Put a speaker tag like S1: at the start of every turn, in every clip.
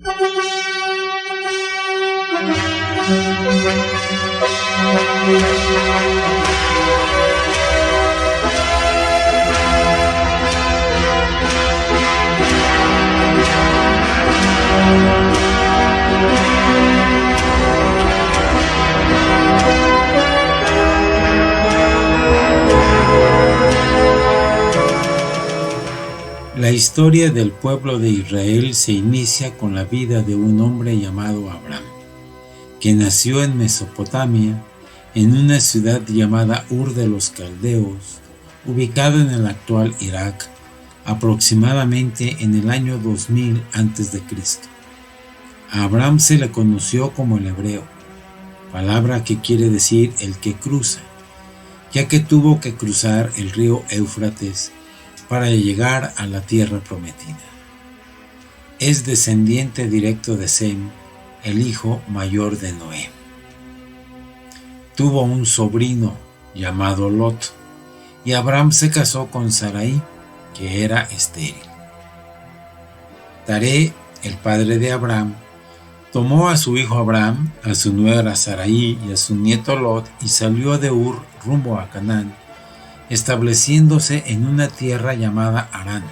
S1: La historia del pueblo de Israel se inicia con la vida de un hombre llamado Abraham, que nació en Mesopotamia, en una ciudad llamada Ur de los Caldeos, ubicado en el actual Irak, aproximadamente en el año 2000 a.C. A Abraham se le conoció como el hebreo, palabra que quiere decir el que cruza, ya que tuvo que cruzar el río Éufrates para llegar a la tierra prometida. Es descendiente directo de Sem, el hijo mayor de Noé. Tuvo un sobrino llamado Lot, y Abraham se casó con Sarai, que era estéril. Taré, el padre de Abraham, tomó a su hijo Abraham, a su nuera Sarai y a su nieto Lot y salió de Ur rumbo a Canaán, estableciéndose en una tierra llamada Harán,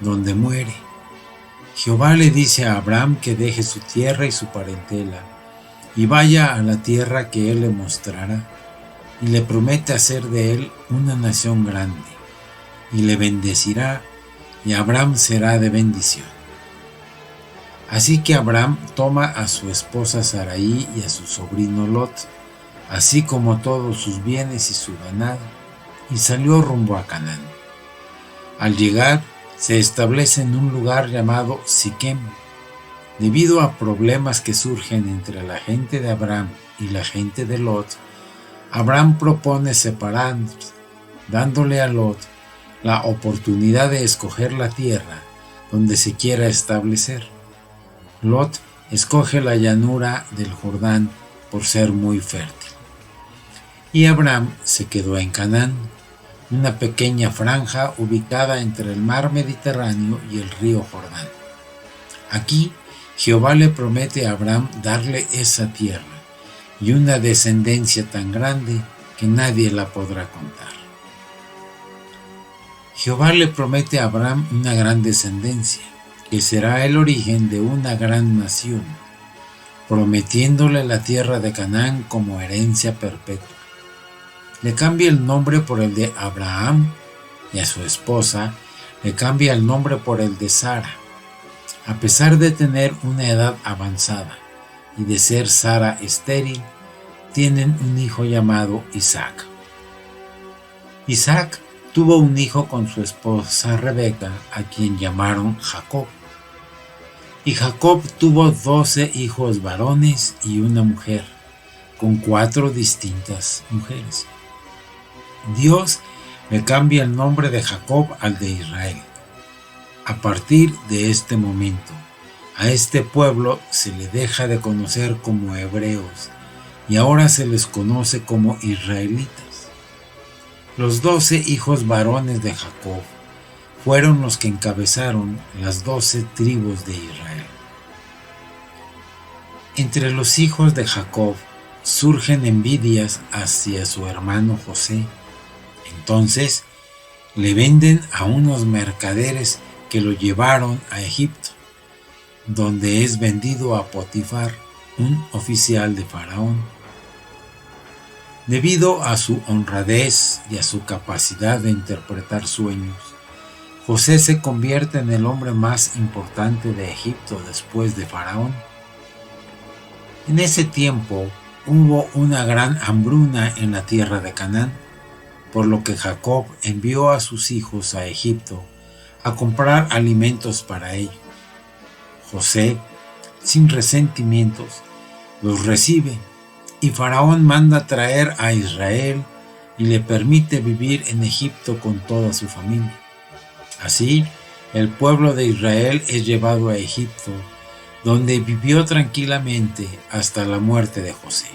S1: donde muere. Jehová le dice a Abraham que deje su tierra y su parentela, y vaya a la tierra que él le mostrará, y le promete hacer de él una nación grande, y le bendecirá, y Abraham será de bendición. Así que Abraham toma a su esposa Sarai y a su sobrino Lot, así como todos sus bienes y su ganado, y salió rumbo a Canaán. Al llegar, se establece en un lugar llamado Siquem. Debido a problemas que surgen entre la gente de Abraham y la gente de Lot, Abraham propone separarlos, dándole a Lot la oportunidad de escoger la tierra donde se quiera establecer. Lot escoge la llanura del Jordán por ser muy fértil. Y Abraham se quedó en Canaán, una pequeña franja ubicada entre el mar Mediterráneo y el río Jordán. Aquí, Jehová le promete a Abraham darle esa tierra y una descendencia tan grande que nadie la podrá contar. Jehová le promete a Abraham una gran descendencia, que será el origen de una gran nación, prometiéndole la tierra de Canaán como herencia perpetua. Le cambia el nombre por el de Abraham y a su esposa le cambia el nombre por el de Sara. A pesar de tener una edad avanzada y de ser Sara estéril, tienen un hijo llamado Isaac. Isaac tuvo un hijo con su esposa Rebeca, a quien llamaron Jacob. Y Jacob tuvo 12 hijos varones y una mujer, con 4 distintas mujeres. Dios le cambia el nombre de Jacob al de Israel. A partir de este momento, a este pueblo se le deja de conocer como hebreos y ahora se les conoce como israelitas. Los 12 hijos varones de Jacob fueron los que encabezaron las 12 tribus de Israel. Entre los hijos de Jacob surgen envidias hacia su hermano José. Entonces le venden a unos mercaderes que lo llevaron a Egipto, donde es vendido a Potifar, un oficial de Faraón. Debido a su honradez y a su capacidad de interpretar sueños, José se convierte en el hombre más importante de Egipto después de Faraón. En ese tiempo hubo una gran hambruna en la tierra de Canaán, por lo que Jacob envió a sus hijos a Egipto a comprar alimentos para ellos. José, sin resentimientos, los recibe y Faraón manda traer a Israel y le permite vivir en Egipto con toda su familia. Así, el pueblo de Israel es llevado a Egipto, donde vivió tranquilamente hasta la muerte de José.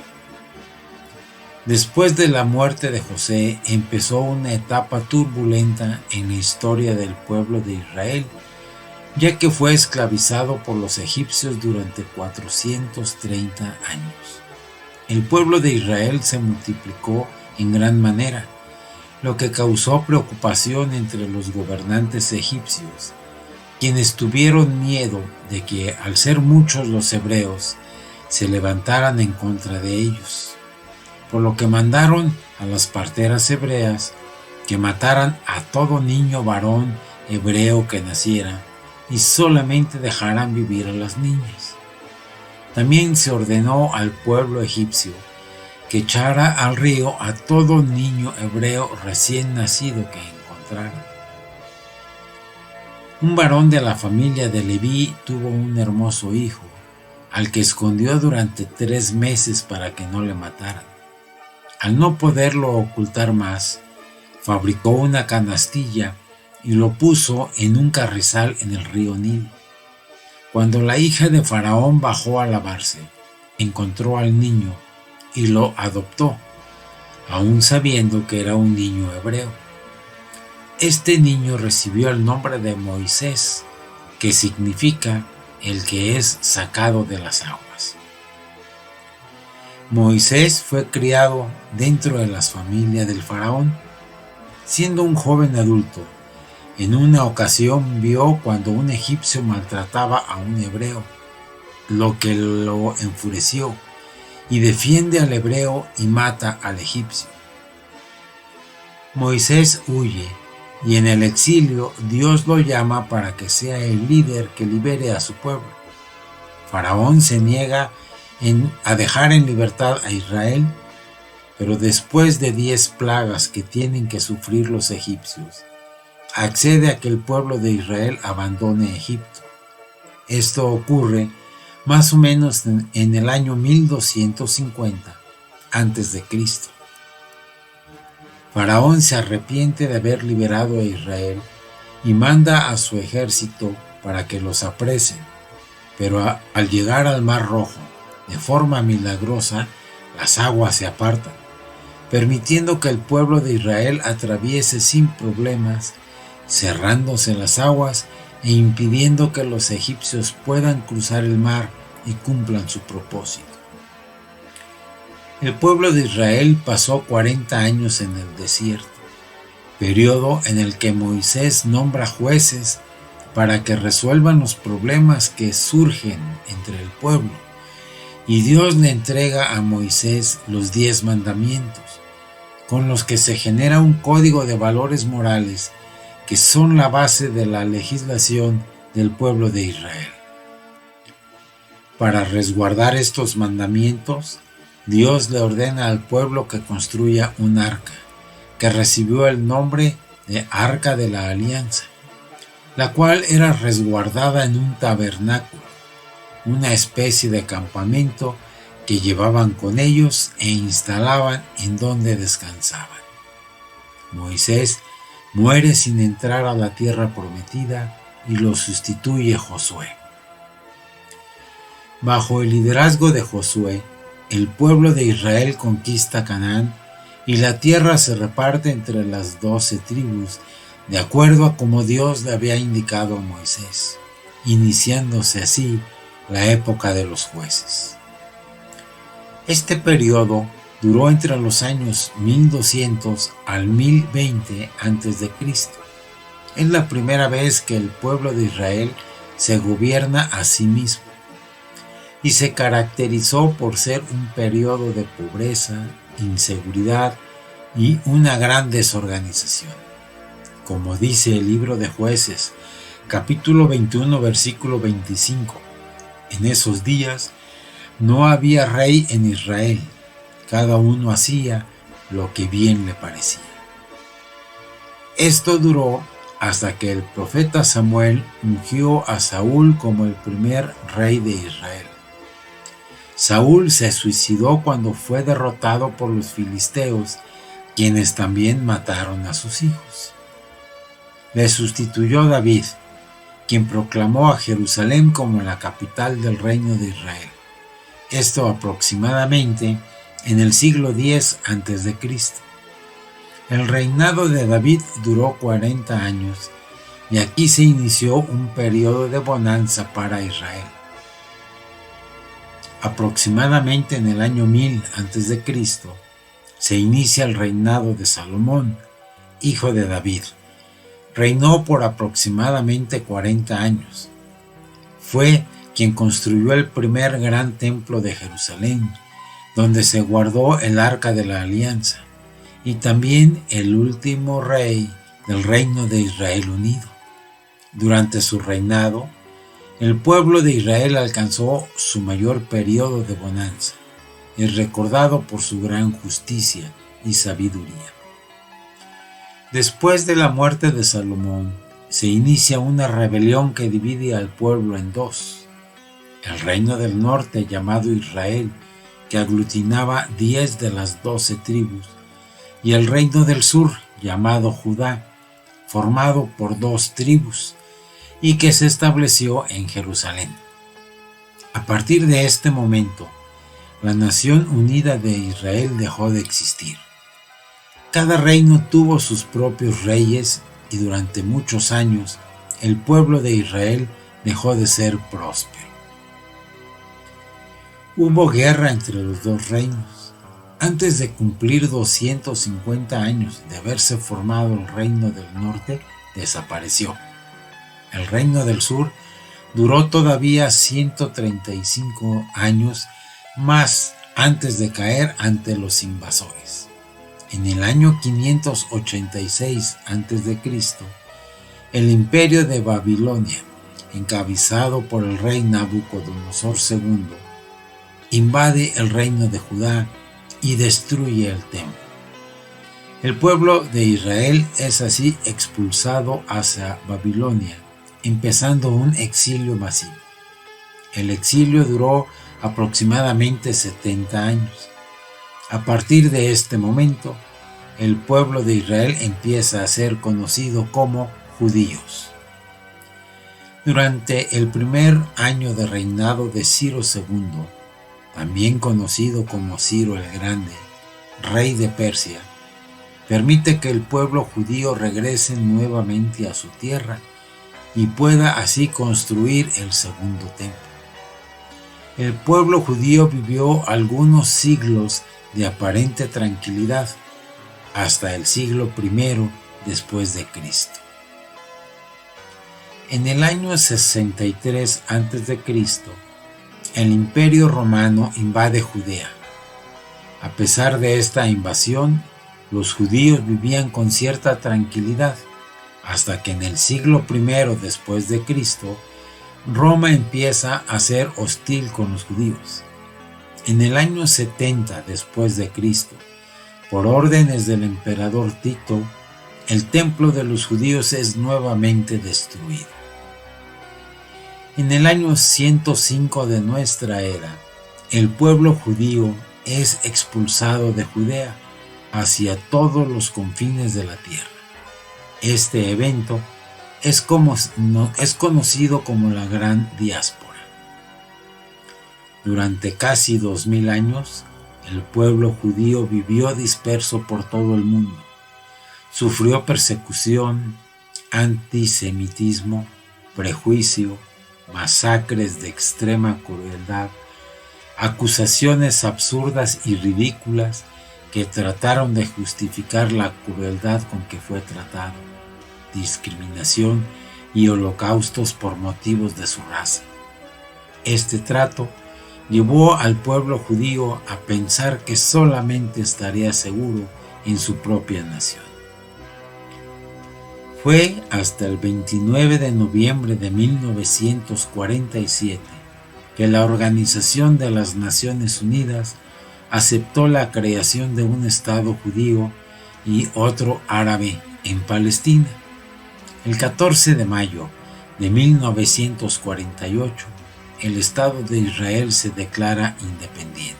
S1: Después de la muerte de José empezó una etapa turbulenta en la historia del pueblo de Israel, ya que fue esclavizado por los egipcios durante 430 años. El pueblo de Israel se multiplicó en gran manera, lo que causó preocupación entre los gobernantes egipcios, quienes tuvieron miedo de que, al ser muchos los hebreos, se levantaran en contra de ellos, por lo que mandaron a las parteras hebreas que mataran a todo niño varón hebreo que naciera y solamente dejaran vivir a las niñas. También se ordenó al pueblo egipcio que echara al río a todo niño hebreo recién nacido que encontrara. Un varón de la familia de Leví tuvo un hermoso hijo, al que escondió durante 3 meses para que no le mataran. Al no poderlo ocultar más, fabricó una canastilla y lo puso en un carrizal en el río Nilo. Cuando la hija de Faraón bajó a lavarse, encontró al niño y lo adoptó, aún sabiendo que era un niño hebreo. Este niño recibió el nombre de Moisés, que significa el que es sacado de las aguas. Moisés fue criado dentro de las familias del faraón. Siendo un joven adulto, en una ocasión vio cuando un egipcio maltrataba a un hebreo, lo que lo enfureció, y defiende al hebreo y mata al egipcio. Moisés huye, y en el exilio Dios lo llama para que sea el líder que libere a su pueblo. Faraón se niega a dejar en libertad a Israel, pero después de 10 plagas que tienen que sufrir los egipcios, accede a que el pueblo de Israel abandone Egipto. Esto ocurre más o menos en el año 1250 a.C. Faraón se arrepiente de haber liberado a Israel y manda a su ejército para que los apresen, pero al llegar al Mar Rojo, de forma milagrosa, las aguas se apartan, permitiendo que el pueblo de Israel atraviese sin problemas, cerrándose las aguas e impidiendo que los egipcios puedan cruzar el mar y cumplan su propósito. El pueblo de Israel pasó 40 años en el desierto, periodo en el que Moisés nombra jueces para que resuelvan los problemas que surgen entre el pueblo, y Dios le entrega a Moisés los 10 mandamientos, con los que se genera un código de valores morales que son la base de la legislación del pueblo de Israel. Para resguardar estos mandamientos, Dios le ordena al pueblo que construya un arca, que recibió el nombre de Arca de la Alianza, la cual era resguardada en un tabernáculo, una especie de campamento que llevaban con ellos e instalaban en donde descansaban. Moisés muere sin entrar a la tierra prometida y lo sustituye Josué. Bajo el liderazgo de Josué, el pueblo de Israel conquista Canaán y la tierra se reparte entre las 12 tribus, de acuerdo a como Dios le había indicado a Moisés, iniciándose así la época de los jueces. Este periodo duró entre los años 1200 al 1020 a.C. Es la primera vez que el pueblo de Israel se gobierna a sí mismo y se caracterizó por ser un periodo de pobreza, inseguridad y una gran desorganización. Como dice el libro de Jueces, capítulo 21, versículo 25, en esos días no había rey en Israel, cada uno hacía lo que bien le parecía. Esto duró hasta que el profeta Samuel ungió a Saúl como el primer rey de Israel. Saúl se suicidó cuando fue derrotado por los filisteos, quienes también mataron a sus hijos. Le sustituyó David, quien proclamó a Jerusalén como la capital del reino de Israel. Esto aproximadamente en el siglo X a.C. El reinado de David duró 40 años, y aquí se inició un periodo de bonanza para Israel. Aproximadamente en el año 1000 a.C., se inicia el reinado de Salomón, hijo de David. Reinó por aproximadamente 40 años. Fue quien construyó el primer gran templo de Jerusalén, donde se guardó el Arca de la Alianza, y también el último rey del reino de Israel unido. Durante su reinado, el pueblo de Israel alcanzó su mayor periodo de bonanza. Es recordado por su gran justicia y sabiduría. Después de la muerte de Salomón, se inicia una rebelión que divide al pueblo en dos. El reino del norte, llamado Israel, que aglutinaba 10 de las 12 tribus, y el reino del sur, llamado Judá, formado por 2 tribus, y que se estableció en Jerusalén. A partir de este momento, la nación unida de Israel dejó de existir. Cada reino tuvo sus propios reyes y durante muchos años el pueblo de Israel dejó de ser próspero. Hubo guerra entre los dos reinos. Antes de cumplir 250 años de haberse formado el reino del norte, desapareció. El reino del sur duró todavía 135 años más antes de caer ante los invasores. En el año 586 a.C., el imperio de Babilonia, encabezado por el rey Nabucodonosor II, invade el reino de Judá y destruye el templo. El pueblo de Israel es así expulsado hacia Babilonia, empezando un exilio masivo. El exilio duró aproximadamente 70 años. A partir de este momento, el pueblo de Israel empieza a ser conocido como judíos. Durante el primer año de reinado de Ciro II, también conocido como Ciro el Grande, rey de Persia, permite que el pueblo judío regrese nuevamente a su tierra y pueda así construir el segundo templo. El pueblo judío vivió algunos siglos de aparente tranquilidad, hasta el siglo I después de Cristo. En el año 63 a.C., el Imperio Romano invade Judea. A pesar de esta invasión, los judíos vivían con cierta tranquilidad, hasta que en el siglo I después de Cristo, Roma empieza a ser hostil con los judíos. En el año 70 después de Cristo, por órdenes del emperador Tito, el templo de los judíos es nuevamente destruido. En el año 105 de nuestra era, el pueblo judío es expulsado de Judea hacia todos los confines de la tierra. Este evento es conocido como la Gran Diáspora. Durante casi 2000 años, el pueblo judío vivió disperso por todo el mundo. Sufrió persecución, antisemitismo, prejuicio, masacres de extrema crueldad, acusaciones absurdas y ridículas que trataron de justificar la crueldad con que fue tratado, discriminación y holocaustos por motivos de su raza. Este trato llevó al pueblo judío a pensar que solamente estaría seguro en su propia nación. Fue hasta el 29 de noviembre de 1947 que la Organización de las Naciones Unidas aceptó la creación de un Estado judío y otro árabe en Palestina. El 14 de mayo de 1948, el Estado de Israel se declara independiente.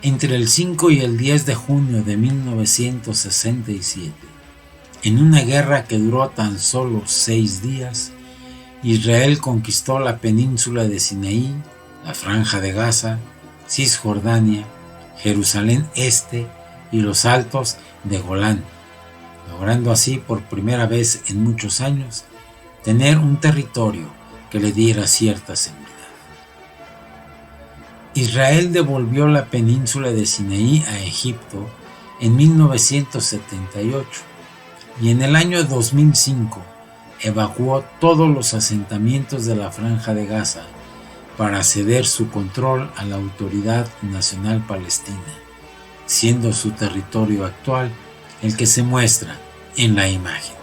S1: Entre el 5 y el 10 de junio de 1967, en una guerra que duró tan solo 6 días, Israel conquistó la península de Sinaí, la Franja de Gaza, Cisjordania, Jerusalén Este y los altos de Golán. logrando así por primera vez en muchos años tener un territorio que le diera cierta seguridad. Israel devolvió la península de Sinaí a Egipto en 1978 y en el año 2005 evacuó todos los asentamientos de la Franja de Gaza para ceder su control a la Autoridad Nacional Palestina, siendo su territorio actual el que se muestra en la imagen.